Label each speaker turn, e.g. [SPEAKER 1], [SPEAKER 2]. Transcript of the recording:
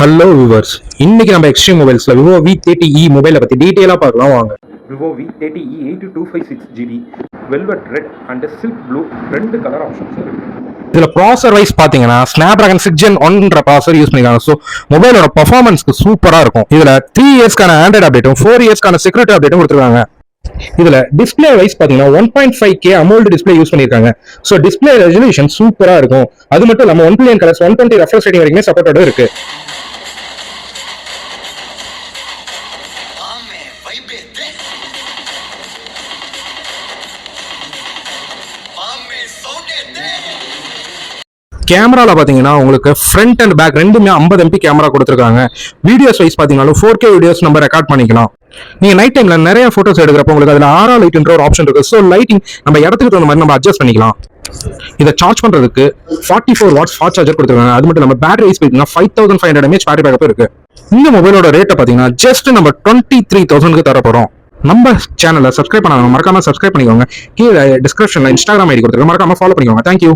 [SPEAKER 1] Hello viewers, இன்னைக்கு நம்ம extreme மொபைல்ஸ்ல Vivo V30e மொபைலை பத்தி டீடைலா பார்க்கலாம் வாங்க.
[SPEAKER 2] Vivo V30e 8256GB velvet red and silk blue ரெண்டு கலர் ஆப்ஷன்ஸ் இருக்கு.
[SPEAKER 1] இதுல ப்ராசர் வைஸ் பாத்தீங்கன்னா ஸ்னாப்டிராகன் 6 Gen 1 ப்ராசர் யூஸ் பண்ணிருக்காங்க. ஸோ மொபைலோட பர்ஃபார்மன்ஸ்க்கு சூப்பரா இருக்கும். இதுல 3 இயர்ஸ்க்கான ஆண்ட்ராய்டு அப்டேட்டும் 4 இயர்ஸ்க்கான செக்யூரிட்டி அப்டேட்டும் கொடுத்துருக்காங்க. இதுல டிஸ்பிளே வைஸ் பாத்தீங்கன்னா 1.5K AMOLED டிஸ்பிளே யூஸ் பண்ணிருக்காங்க. சோ டிஸ்பிளே ரெசல்யூஷன் சூப்பரா இருக்கும். அது மட்டும் இல்லாம 1 பில்லியன் கலர்ஸ் 120 ரெஃப்ரெஷ் ரேட்டிங் வரைக்கும் சப்போர்ட்டோட இருக்கு. கேமரால பாத்தீங்கன்னா உங்களுக்கு ஃப்ரண்ட் அண்ட் பேக் ரெண்டுமே 50 MP கேமரா கொடுத்துருக்காங்க. வீடியோஸ் வைஸ் பாத்தீங்கன்னா 4K வீடியோஸ் நம்ம ரெக்கார்ட் பண்ணிக்கலாம். நீங்க நைட் டைம்ல நிறைய போட்டோஸ் எடுக்கிறப்ப உங்களுக்கு அதுல ஆரா லைட்ன்ற ஒரு ஆப்ஷன் இருக்கு. ஸோ லைட்டிங் நம்ம இடத்துக்கு தகுந்த மாதிரி நம்ம அட்ஜஸ்ட் பண்ணிக்கலாம். இதை சார்ஜ் பண்றதுக்கு 44 வாட்ஸ் ஃபாஸ்ட் சார்ஜர் கொடுத்துருக்காங்க. அது மட்டும் நம்ம பேட்டரி வைஸ் பாத்தீங்கன்னா 5500 mAh பேட்டரி பேக்கப் இருக்கு. இந்த மொபைலோட ரேட்டை பாத்தீங்கன்னா ஜஸ்ட் நம்ம 23,000க்கு தர போறோம். நம்ம சேனலை சப்ஸ்கிரைப் பண்ணாங்க, மறக்காம சப்ஸ்கிரைப் பண்ணிக்கோங்க. கீழே டிஸ்கிரிப்ஷன்ல இன்ஸ்டாகிராம் ஐடி கொடுத்துருக்கோம், மறக்காம ஃபாலோ பண்ணிக்கோங்க. தேங்க்யூ.